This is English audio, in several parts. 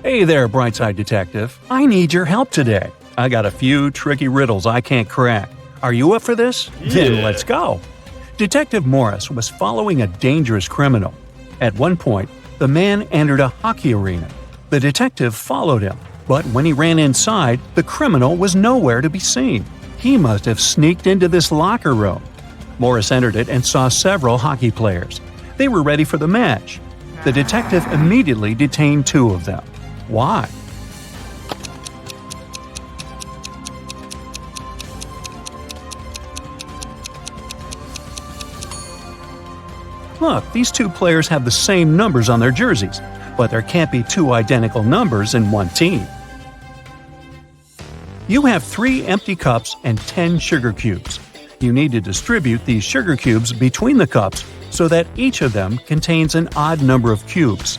Hey there, Brightside Detective. I need your help today. I got a few tricky riddles I can't crack. Are you up for this? Then let's go. Detective Morris was following a dangerous criminal. At one point, the man entered a hockey arena. The detective followed him, but when he ran inside, the criminal was nowhere to be seen. He must have sneaked into this locker room. Morris entered it and saw several hockey players. They were ready for the match. The detective immediately detained two of them. Why? Look, these two players have the same numbers on their jerseys, but there can't be two identical numbers in one team. You have 3 empty cups and 10 sugar cubes. You need to distribute these sugar cubes between the cups so that each of them contains an odd number of cubes.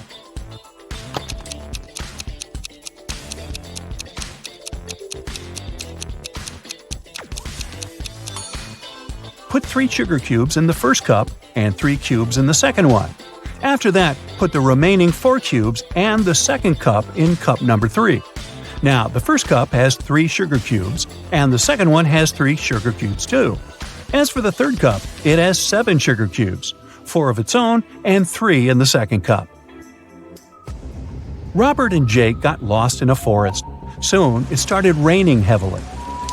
Put 3 sugar cubes in the first cup and 3 cubes in the second one. After that, put the remaining 4 cubes and the second cup in cup number 3. Now, the first cup has 3 sugar cubes, and the second one has 3 sugar cubes too. As for the third cup, it has 7 sugar cubes, 4 of its own and 3 in the second cup. Robert and Jake got lost in a forest. Soon, it started raining heavily.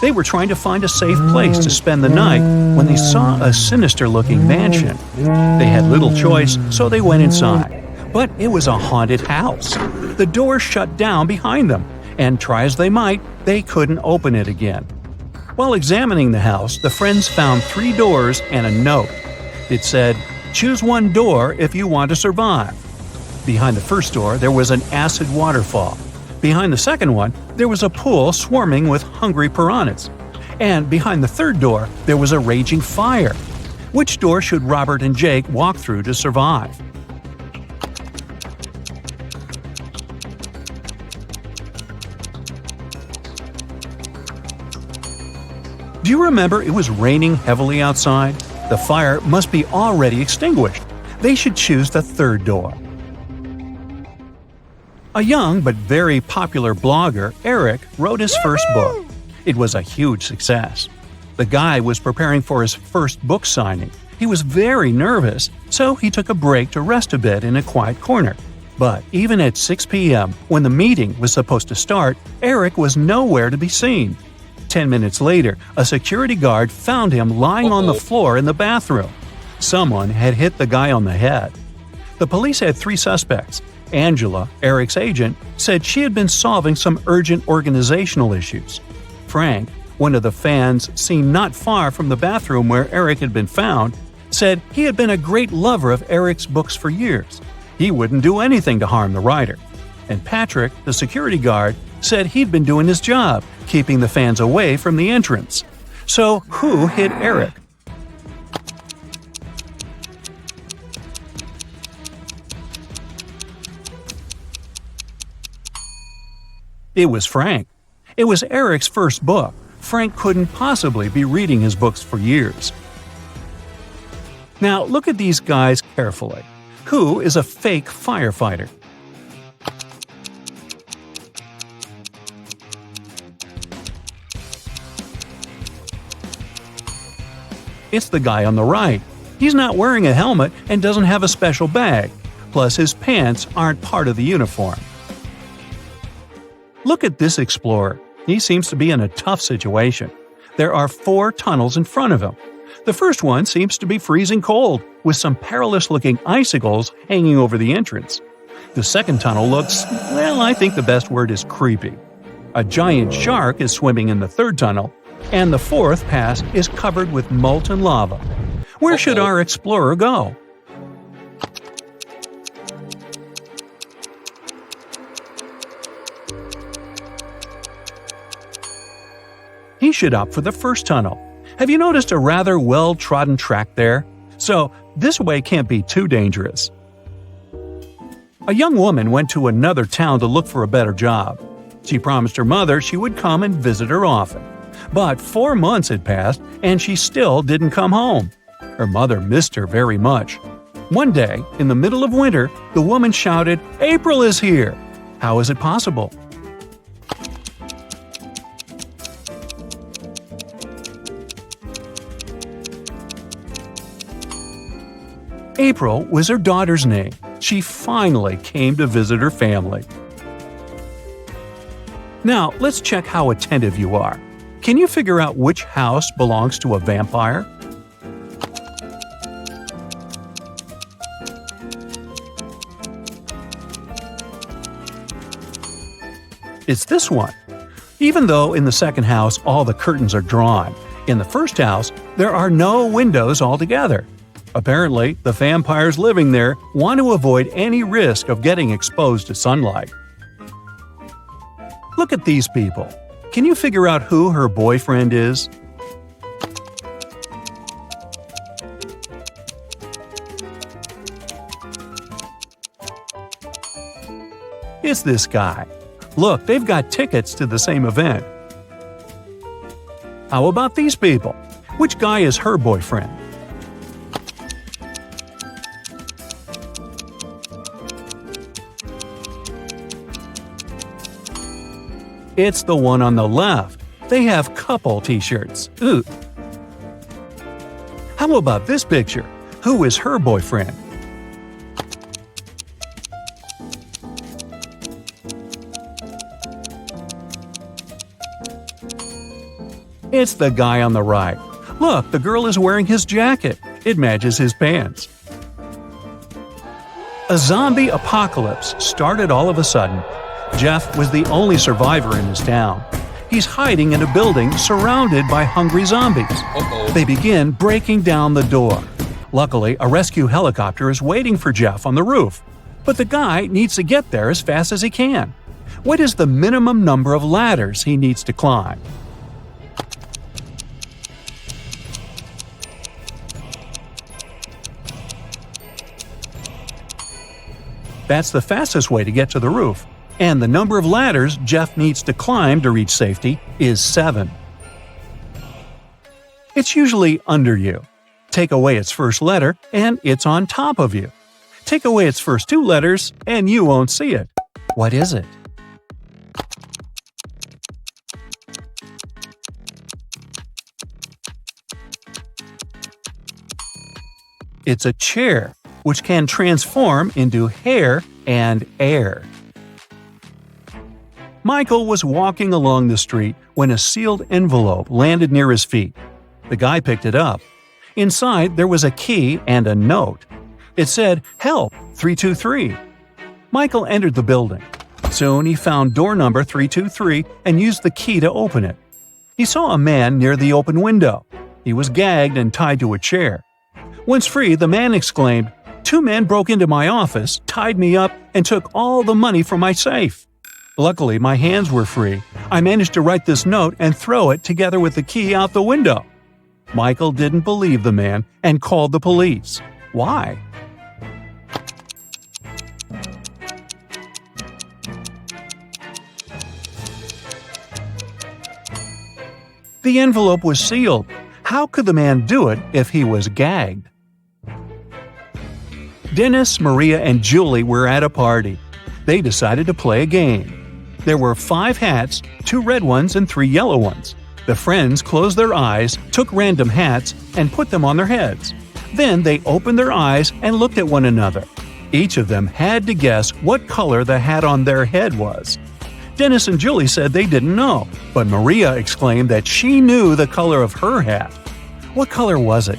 They were trying to find a safe place to spend the night when they saw a sinister-looking mansion. They had little choice, so they went inside. But it was a haunted house. The door shut down behind them, and try as they might, they couldn't open it again. While examining the house, the friends found 3 doors and a note. It said, "Choose one door if you want to survive." Behind the first door, there was an acid waterfall. Behind the second one, there was a pool swarming with hungry piranhas. And behind the third door, there was a raging fire. Which door should Robert and Jake walk through to survive? Do you remember it was raining heavily outside? The fire must be already extinguished. They should choose the third door. A young but very popular blogger, Eric, wrote his first book. It was a huge success. The guy was preparing for his first book signing. He was very nervous, so he took a break to rest a bit in a quiet corner. But even at 6 p.m., when the meeting was supposed to start, Eric was nowhere to be seen. 10 minutes later, a security guard found him lying on the floor in the bathroom. Someone had hit the guy on the head. The police had 3 suspects. Angela, Eric's agent, said she had been solving some urgent organizational issues. Frank, one of the fans seen not far from the bathroom where Eric had been found, said he had been a great lover of Eric's books for years. He wouldn't do anything to harm the writer. And Patrick, the security guard, said he'd been doing his job, keeping the fans away from the entrance. So who hit Eric? It was Frank. It was Eric's first book. Frank couldn't possibly be reading his books for years. Now look at these guys carefully. Who is a fake firefighter? It's the guy on the right. He's not wearing a helmet and doesn't have a special bag. Plus, his pants aren't part of the uniform. Look at this explorer. He seems to be in a tough situation. There are 4 tunnels in front of him. The first one seems to be freezing cold, with some perilous-looking icicles hanging over the entrance. The second tunnel looks, well, I think the best word is creepy. A giant shark is swimming in the third tunnel, and the fourth pass is covered with molten lava. Where should our explorer go? He should opt for the first tunnel. Have you noticed a rather well-trodden track there? So, this way can't be too dangerous. A young woman went to another town to look for a better job. She promised her mother she would come and visit her often. But 4 months had passed, and she still didn't come home. Her mother missed her very much. One day, in the middle of winter, the woman shouted, "April is here!" How is it possible? April was her daughter's name. She finally came to visit her family. Now, let's check how attentive you are. Can you figure out which house belongs to a vampire? It's this one. Even though in the second house all the curtains are drawn, in the first house there are no windows altogether. Apparently, the vampires living there want to avoid any risk of getting exposed to sunlight. Look at these people. Can you figure out who her boyfriend is? It's this guy. Look, they've got tickets to the same event. How about these people? Which guy is her boyfriend? It's the one on the left. They have couple t-shirts. Ooh. How about this picture? Who is her boyfriend? It's the guy on the right. Look, the girl is wearing his jacket. It matches his pants. A zombie apocalypse started all of a sudden. Jeff was the only survivor in his town. He's hiding in a building surrounded by hungry zombies. They begin breaking down the door. Luckily, a rescue helicopter is waiting for Jeff on the roof. But the guy needs to get there as fast as he can. What is the minimum number of ladders he needs to climb? That's the fastest way to get to the roof. And the number of ladders Jeff needs to climb to reach safety is 7. It's usually under you. Take away its first letter, and it's on top of you. Take away its first 2 letters, and you won't see it. What is it? It's a chair, which can transform into hair and air. Michael was walking along the street when a sealed envelope landed near his feet. The guy picked it up. Inside, there was a key and a note. It said, "Help, 323." Michael entered the building. Soon he found door number 323 and used the key to open it. He saw a man near the open window. He was gagged and tied to a chair. Once free, the man exclaimed, "2 men broke into my office, tied me up, and took all the money from my safe. Luckily, my hands were free. I managed to write this note and throw it together with the key out the window." Michael didn't believe the man and called the police. Why? The envelope was sealed. How could the man do it if he was gagged? Dennis, Maria, and Julie were at a party. They decided to play a game. There were 5 hats, 2 red ones and 3 yellow ones. The friends closed their eyes, took random hats, and put them on their heads. Then they opened their eyes and looked at one another. Each of them had to guess what color the hat on their head was. Dennis and Julie said they didn't know, but Maria exclaimed that she knew the color of her hat. What color was it?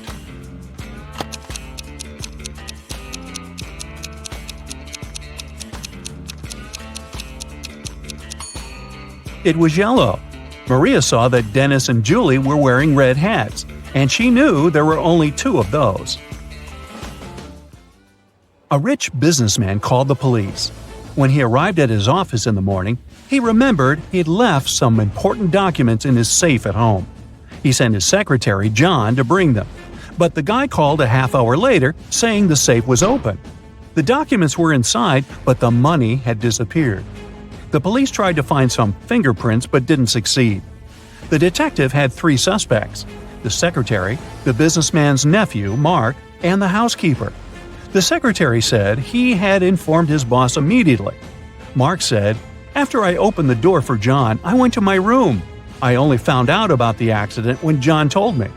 It was yellow. Maria saw that Dennis and Julie were wearing red hats, and she knew there were only 2 of those. A rich businessman called the police. When he arrived at his office in the morning, he remembered he'd left some important documents in his safe at home. He sent his secretary, John, to bring them. But the guy called a half hour later saying the safe was open. The documents were inside, but the money had disappeared. The police tried to find some fingerprints but didn't succeed. The detective had 3 suspects: the secretary, the businessman's nephew, Mark, and the housekeeper. The secretary said he had informed his boss immediately. Mark said, "After I opened the door for John, I went to my room. I only found out about the accident when John told me."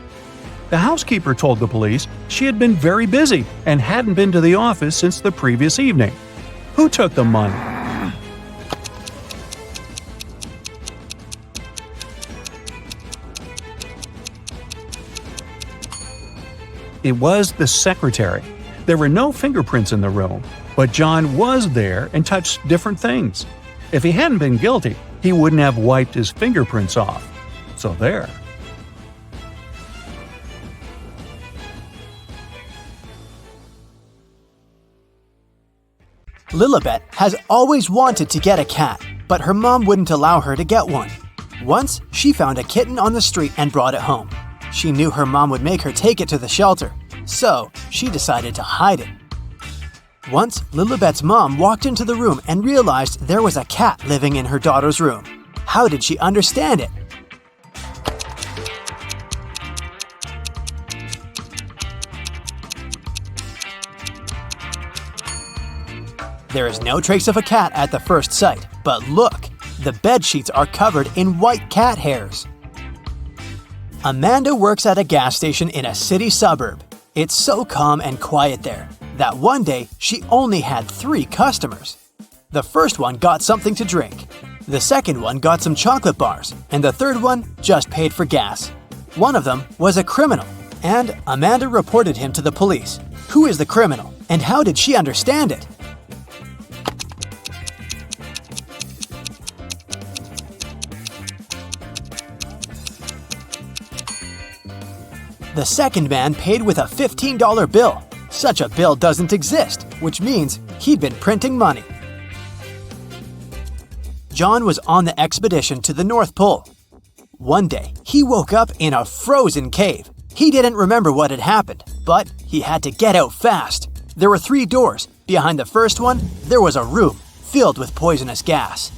The housekeeper told the police she had been very busy and hadn't been to the office since the previous evening. Who took the money? It was the secretary. There were no fingerprints in the room, but John was there and touched different things. If he hadn't been guilty, he wouldn't have wiped his fingerprints off. So there. Lilibet has always wanted to get a cat, but her mom wouldn't allow her to get one. Once, she found a kitten on the street and brought it home. She knew her mom would make her take it to the shelter, so she decided to hide it. Once, Lilibet's mom walked into the room and realized there was a cat living in her daughter's room. How did she understand it? There is no trace of a cat at the first sight, but look, the bed sheets are covered in white cat hairs. Amanda works at a gas station in a city suburb. It's so calm and quiet there that one day she only had 3 customers. The first one got something to drink, the second one got some chocolate bars, and the third one just paid for gas. One of them was a criminal, and Amanda reported him to the police. Who is the criminal, and how did she understand it? The second man paid with a $15 bill. Such a bill doesn't exist, which means he'd been printing money. John was on the expedition to the North Pole. One day, he woke up in a frozen cave. He didn't remember what had happened, but he had to get out fast. There were 3 doors. Behind the first one, there was a room filled with poisonous gas.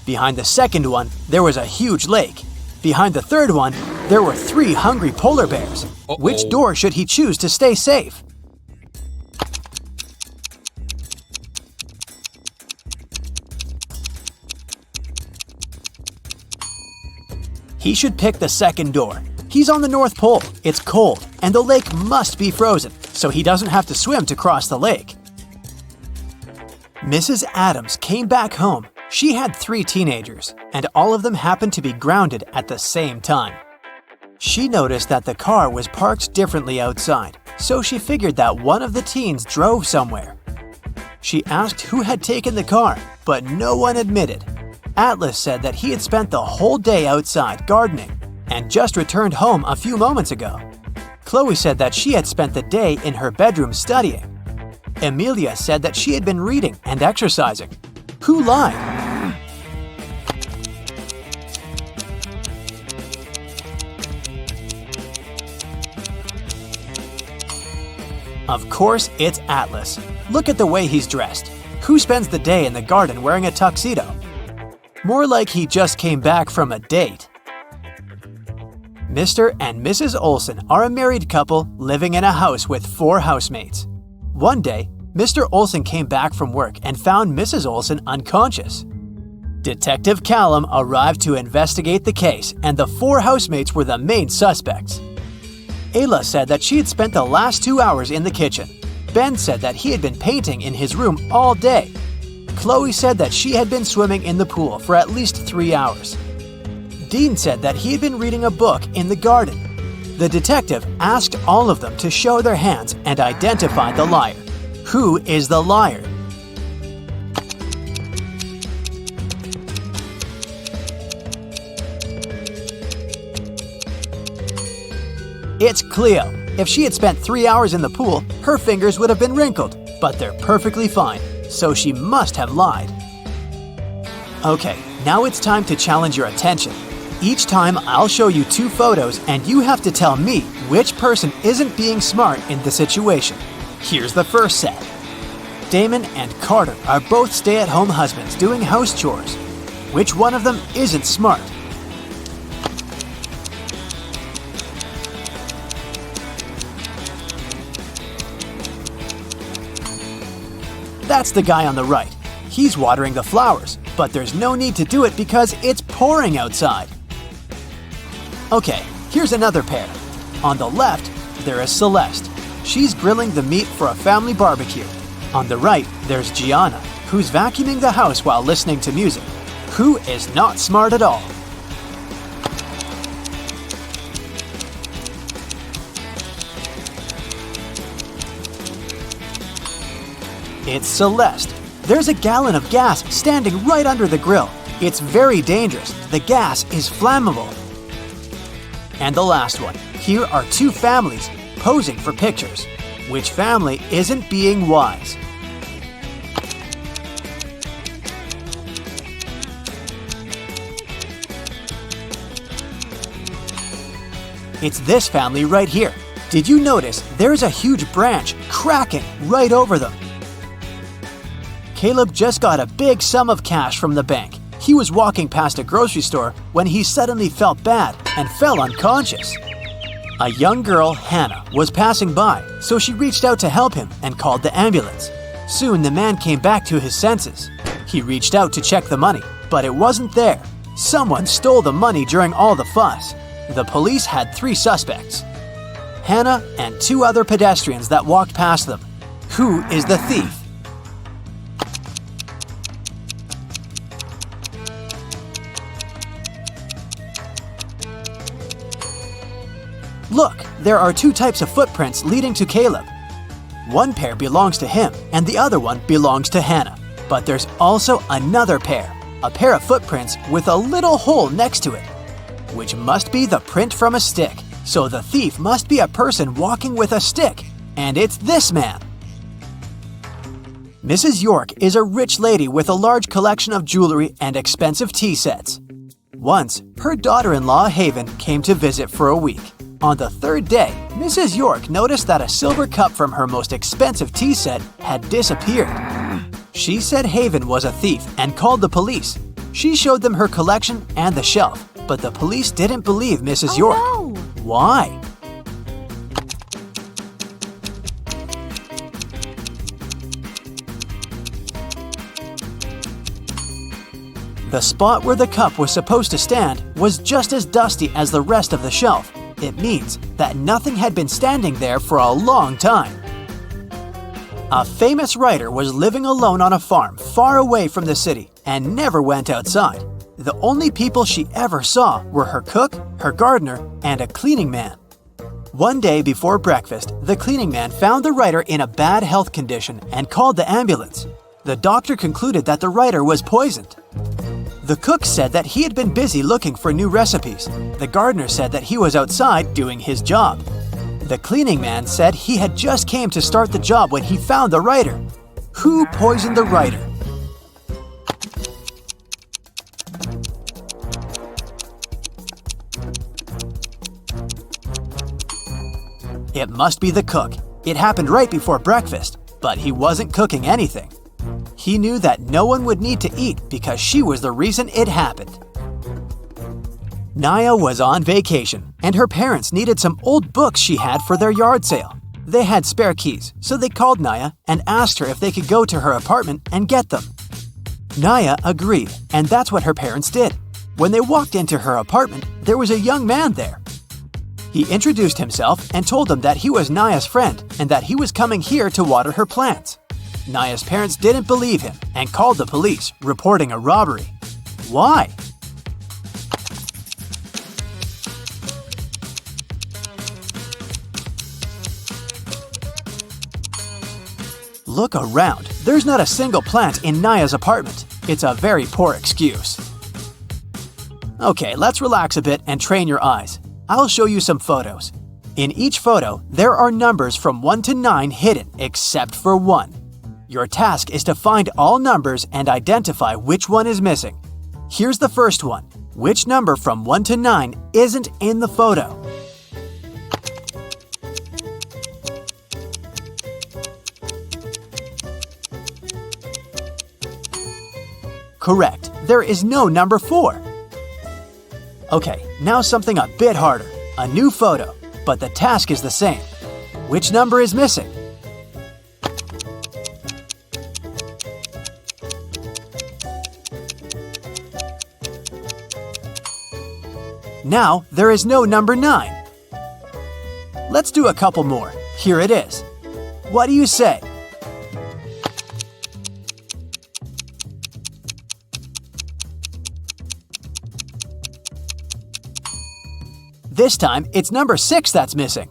Behind the second one, there was a huge lake. Behind the third one, there were 3 hungry polar bears. Which door should he choose to stay safe? He should pick the second door. He's on the North Pole, it's cold, and the lake must be frozen, so he doesn't have to swim to cross the lake. Mrs. Adams came back home. She had 3 teenagers, and all of them happened to be grounded at the same time. She noticed that the car was parked differently outside, so she figured that one of the teens drove somewhere. She asked who had taken the car, but no one admitted. Atlas said that he had spent the whole day outside gardening and just returned home a few moments ago. Chloe said that she had spent the day in her bedroom studying. Emilia said that she had been reading and exercising. Who lied? Of course, it's Atlas. Look at the way he's dressed. Who spends the day in the garden wearing a tuxedo? More like he just came back from a date. Mr. and Mrs. Olson are a married couple living in a house with 4 housemates. One day, Mr. Olson came back from work and found Mrs. Olson unconscious. Detective Callum arrived to investigate the case, and the 4 housemates were the main suspects. Ayla said that she had spent the last 2 hours in the kitchen. Ben said that he had been painting in his room all day. Chloe said that she had been swimming in the pool for at least 3 hours. Dean said that he had been reading a book in the garden. The detective asked all of them to show their hands and identify the liar. Who is the liar? It's Cleo. If she had spent 3 hours in the pool, her fingers would have been wrinkled, but they're perfectly fine, so she must have lied. Okay, now it's time to challenge your attention. Each time I'll show you 2 photos and you have to tell me which person isn't being smart in the situation. Here's the first set. Damon and Carter are both stay-at-home husbands doing house chores. Which one of them isn't smart? That's the guy on the right. He's watering the flowers, but there's no need to do it because it's pouring outside. Okay, here's another pair. On the left, there is Celeste. She's grilling the meat for a family barbecue. On the right, there's Gianna, who's vacuuming the house while listening to music. Who is not smart at all? It's Celeste. There's a gallon of gas standing right under the grill. It's very dangerous. The gas is flammable. And the last one. Here are two families posing for pictures. Which family isn't being wise? It's this family right here. Did you notice there's a huge branch cracking right over them? Caleb just got a big sum of cash from the bank. He was walking past a grocery store when he suddenly felt bad and fell unconscious. A young girl, Hannah, was passing by, so she reached out to help him and called the ambulance. Soon the man came back to his senses. He reached out to check the money, but it wasn't there. Someone stole the money during all the fuss. The police had 3 suspects: Hannah and 2 other pedestrians that walked past them. Who is the thief? Look, there are 2 types of footprints leading to Caleb. One pair belongs to him and the other one belongs to Hannah. But there's also another pair, a pair of footprints with a little hole next to it, which must be the print from a stick. So the thief must be a person walking with a stick, and it's this man. Mrs. York is a rich lady with a large collection of jewelry and expensive tea sets. Once, her daughter-in-law Haven came to visit for a week. On the 3rd day, Mrs. York noticed that a silver cup from her most expensive tea set had disappeared. She said Haven was a thief and called the police. She showed them her collection and the shelf, but the police didn't believe Mrs. York. No. Why? The spot where the cup was supposed to stand was just as dusty as the rest of the shelf. It means that nothing had been standing there for a long time. A famous writer was living alone on a farm far away from the city and never went outside. The only people she ever saw were her cook, her gardener, and a cleaning man. One day before breakfast, the cleaning man found the writer in a bad health condition and called the ambulance. The doctor concluded that the writer was poisoned. The cook said that he had been busy looking for new recipes. The gardener said that he was outside doing his job. The cleaning man said he had just came to start the job when he found the writer. Who poisoned the writer? It must be the cook. It happened right before breakfast, but he wasn't cooking anything. He knew that no one would need to eat because she was the reason it happened. Naya was on vacation, and her parents needed some old books she had for their yard sale. They had spare keys, so they called Naya and asked her if they could go to her apartment and get them. Naya agreed, and that's what her parents did. When they walked into her apartment, there was a young man there. He introduced himself and told them that he was Naya's friend and that he was coming here to water her plants. Naya's parents didn't believe him and called the police, reporting a robbery. Why? Look around. There's not a single plant in Naya's apartment. It's a very poor excuse. Okay, let's relax a bit and train your eyes. I'll show you some photos. In each photo, there are numbers from 1 to 9 hidden except for 1. Your task is to find all numbers and identify which one is missing. Here's the first one. Which number from 1 to 9 isn't in the photo? Correct. There is no number 4. Okay, now something a bit harder. A new photo, but the task is the same. Which number is missing? Now there is no number 9. Let's do a couple more. Here it is. What do you say? This time, it's number 6 that's missing.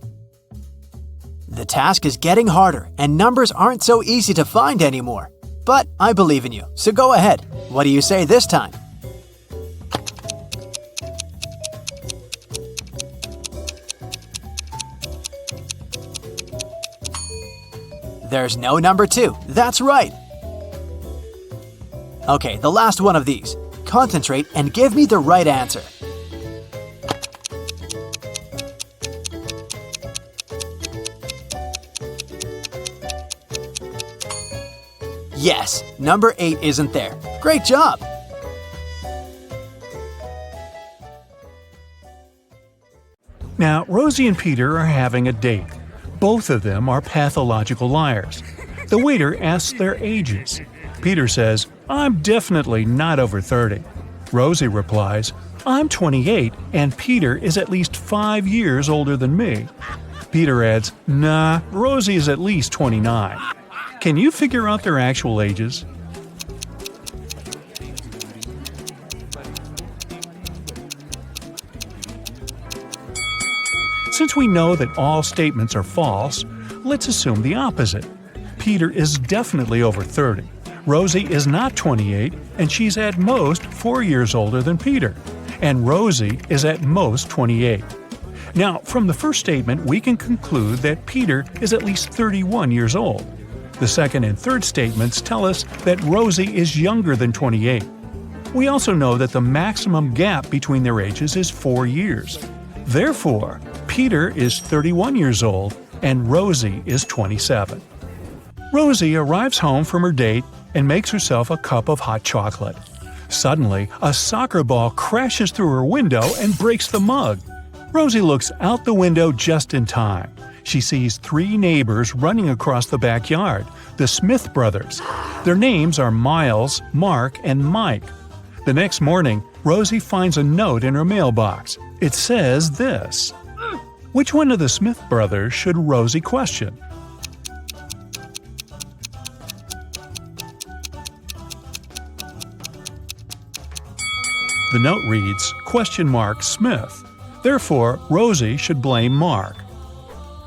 The task is getting harder, and numbers aren't so easy to find anymore. But I believe in you, so go ahead. What do you say this time? There's no number 2. That's right. Okay, the last one of these. Concentrate and give me the right answer. Yes, number 8 isn't there. Great job! Now, Rosie and Peter are having a date. Both of them are pathological liars. The waiter asks their ages. Peter says, "I'm definitely not over 30." Rosie replies, "I'm 28 and Peter is at least 5 years older than me." Peter adds, "Nah, Rosie is at least 29. Can you figure out their actual ages?" Since we know that all statements are false, let's assume the opposite. Peter is definitely over 30. Rosie is not 28, and she's at most 4 years older than Peter. And Rosie is at most 28. Now, from the first statement, we can conclude that Peter is at least 31 years old. The second and third statements tell us that Rosie is younger than 28. We also know that the maximum gap between their ages is 4 years. Therefore, Peter is 31 years old and Rosie is 27. Rosie arrives home from her date and makes herself a cup of hot chocolate. Suddenly, a soccer ball crashes through her window and breaks the mug. Rosie looks out the window just in time. She sees 3 neighbors running across the backyard, the Smith brothers. Their names are Miles, Mark, and Mike. The next morning, Rosie finds a note in her mailbox. It says this: "Which one of the Smith brothers should Rosie question?" The note reads, "Smith." Therefore, Rosie should blame Mark.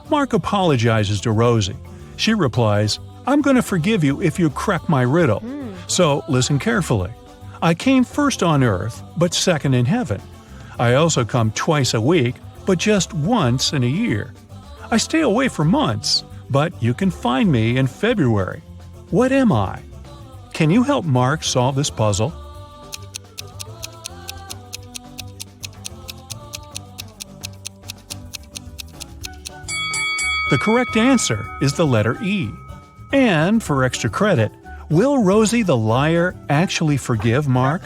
Mark apologizes to Rosie. She replies, "I'm going to forgive you if you crack my riddle. So listen carefully. I came first on earth, but second in heaven. I also come twice a week, but just once in a year. I stay away for months, but you can find me in February. What am I? Can you help Mark solve this puzzle?" The correct answer is the letter E. And for extra credit, will Rosie the liar actually forgive Mark?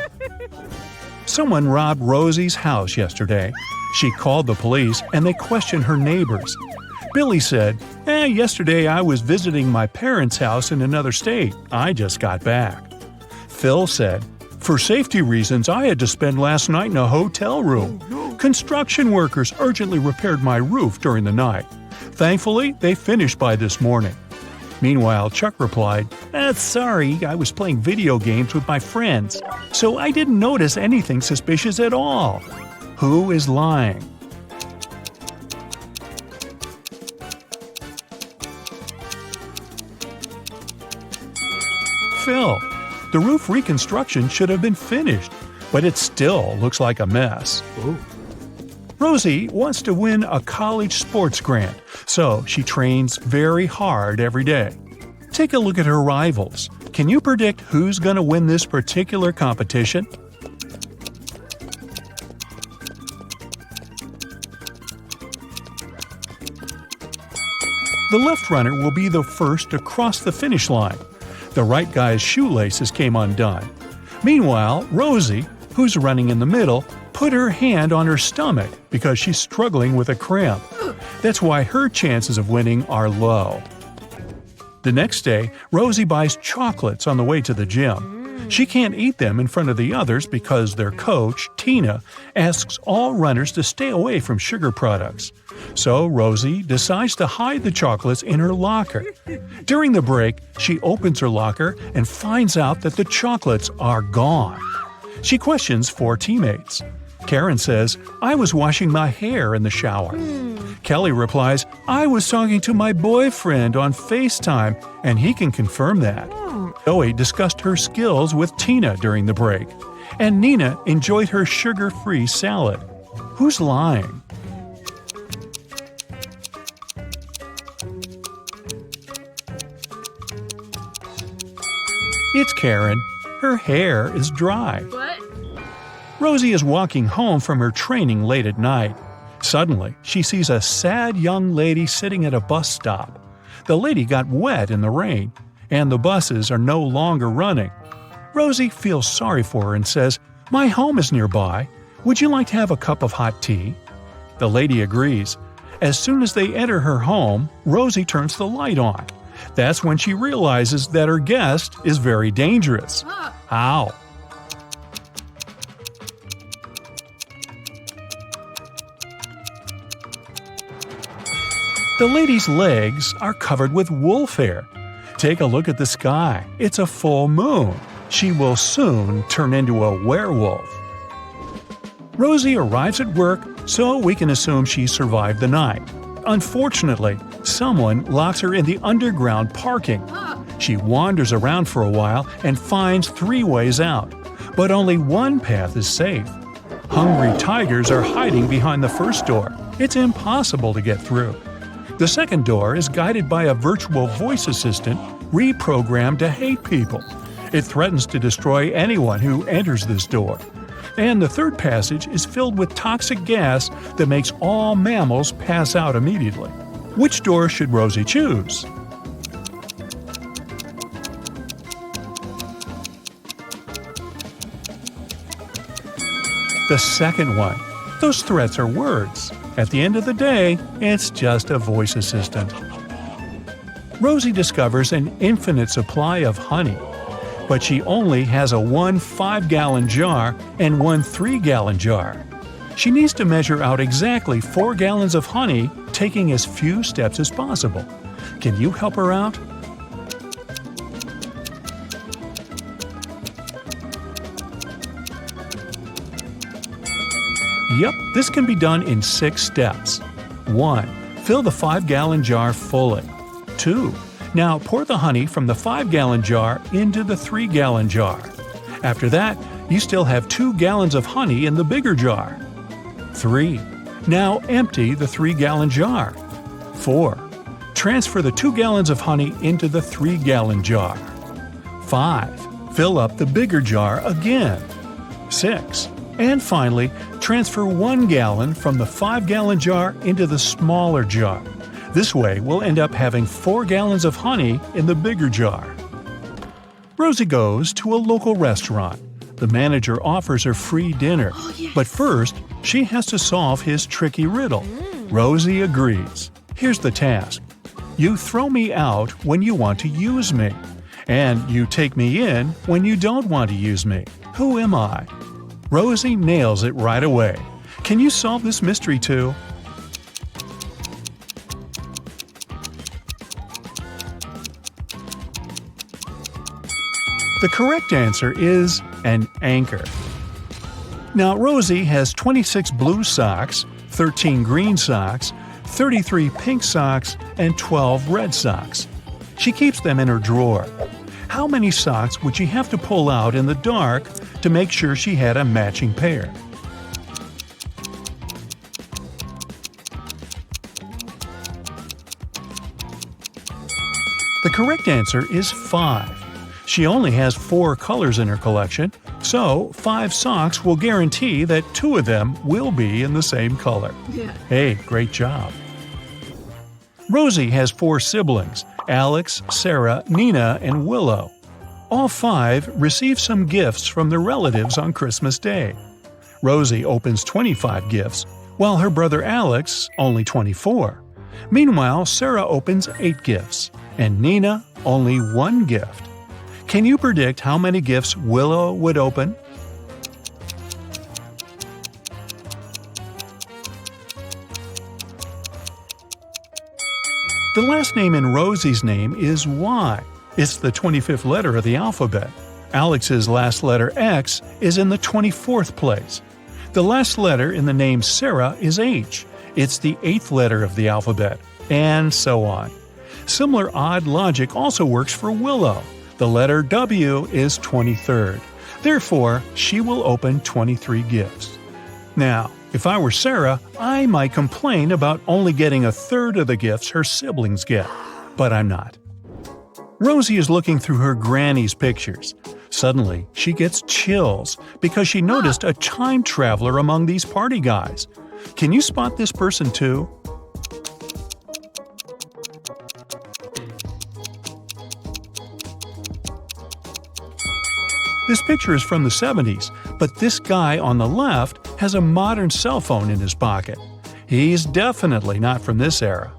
Someone robbed Rosie's house yesterday. She called the police and they questioned her neighbors. Billy said, "Yesterday I was visiting my parents' house in another state. I just got back." Phil said, "For safety reasons, I had to spend last night in a hotel room. Construction workers urgently repaired my roof during the night. Thankfully, they finished by this morning." Meanwhile, Chuck replied, "Sorry, I was playing video games with my friends, so I didn't notice anything suspicious at all." Who is lying? Phil. The roof reconstruction should have been finished, but it still looks like a mess. Ooh. Rosie wants to win a college sports grant, so she trains very hard every day. Take a look at her rivals. Can you predict who's going to win this particular competition? The left runner will be the first to cross the finish line. The right guy's shoelaces came undone. Meanwhile, Rosie, who's running in the middle, put her hand on her stomach because she's struggling with a cramp. That's why her chances of winning are low. The next day, Rosie buys chocolates on the way to the gym. She can't eat them in front of the others because their coach, Tina, asks all runners to stay away from sugar products. So Rosie decides to hide the chocolates in her locker. During the break, she opens her locker and finds out that the chocolates are gone. She questions 4 teammates. Karen says, "I was washing my hair in the shower." Kelly replies, "I was talking to my boyfriend on FaceTime, and he can confirm that." Zoe discussed her skills with Tina during the break. And Nina enjoyed her sugar-free salad. Who's lying? It's Karen. Her hair is dry. What? Rosie is walking home from her training late at night. Suddenly, she sees a sad young lady sitting at a bus stop. The lady got wet in the rain, and the buses are no longer running. Rosie feels sorry for her and says, "My home is nearby. Would you like to have a cup of hot tea?" The lady agrees. As soon as they enter her home, Rosie turns the light on. That's when she realizes that her guest is very dangerous. How? The lady's legs are covered with wolf hair. Take a look at the sky. It's a full moon. She will soon turn into a werewolf. Rosie arrives at work, so we can assume she survived the night. Unfortunately, someone locks her in the underground parking. She wanders around for a while and finds 3 ways out, but only one path is safe. Hungry tigers are hiding behind the first door. It's impossible to get through. The second door is guided by a virtual voice assistant reprogrammed to hate people. It threatens to destroy anyone who enters this door. And the third passage is filled with toxic gas that makes all mammals pass out immediately. Which door should Rosie choose? The second one. Those threats are words. At the end of the day, it's just a voice assistant. Rosie discovers an infinite supply of honey, but she only has a 1 5-gallon jar and 1 3-gallon jar. She needs to measure out exactly 4 gallons of honey, taking as few steps as possible. Can you help her out? Yep, this can be done in 6 steps. 1. Fill the 5-gallon jar fully. 2. Now pour the honey from the 5-gallon jar into the 3-gallon jar. After that, you still have 2 gallons of honey in the bigger jar. 3. Now empty the 3-gallon jar. 4. Transfer the 2 gallons of honey into the 3-gallon jar. 5. Fill up the bigger jar again. 6. And finally, transfer 1 gallon from the 5-gallon jar into the smaller jar. This way, we'll end up having 4 gallons of honey in the bigger jar. Rosie goes to a local restaurant. The manager offers her free dinner. But first, she has to solve his tricky riddle. Rosie agrees. Here's the task. You throw me out when you want to use me. And you take me in when you don't want to use me. Who am I? Rosie nails it right away. Can you solve this mystery too? The correct answer is an anchor. Now, Rosie has 26 blue socks, 13 green socks, 33 pink socks, and 12 red socks. She keeps them in her drawer. How many socks would she have to pull out in the dark to make sure she had a matching pair? The correct answer is 5. She only has 4 colors in her collection, so 5 socks will guarantee that 2 of them will be in the same color. Hey, great job. Rosie has 4 siblings: Alex, Sarah, Nina, and Willow. All 5 receive some gifts from their relatives on Christmas Day. Rosie opens 25 gifts, while her brother Alex only 24. Meanwhile, Sarah opens 8 gifts, and Nina only 1 gift. Can you predict how many gifts Willow would open? The last name in Rosie's name is Y. It's the 25th letter of the alphabet. Alex's last letter X is in the 24th place. The last letter in the name Sarah is H. It's the 8th letter of the alphabet, and so on. Similar odd logic also works for Willow. The letter W is 23rd. Therefore, she will open 23 gifts. Now, if I were Sarah, I might complain about only getting a third of the gifts her siblings get. But I'm not. Rosie is looking through her granny's pictures. Suddenly, she gets chills because she noticed a time traveler among these party guys. Can you spot this person too? This picture is from the 70s, but this guy on the left has a modern cell phone in his pocket. He's definitely not from this era.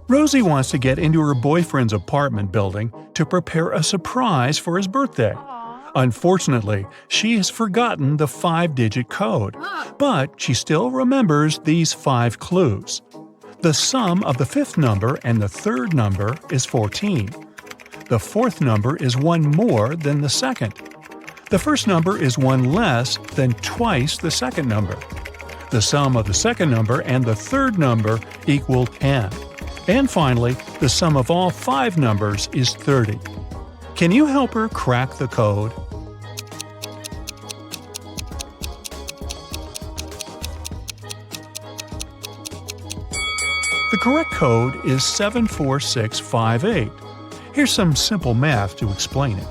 Rosie wants to get into her boyfriend's apartment building to prepare a surprise for his birthday. Unfortunately, she has forgotten the 5-digit code, but she still remembers these 5 clues. The sum of the 5th number and the 3rd number is 14. The 4th number is 1 more than the 2nd. The 1st number is 1 less than twice the 2nd number. The sum of the 2nd number and the 3rd number equal 10. And finally, the sum of all 5 numbers is 30. Can you help her crack the code? The correct code is 74658. Here's some simple math to explain it.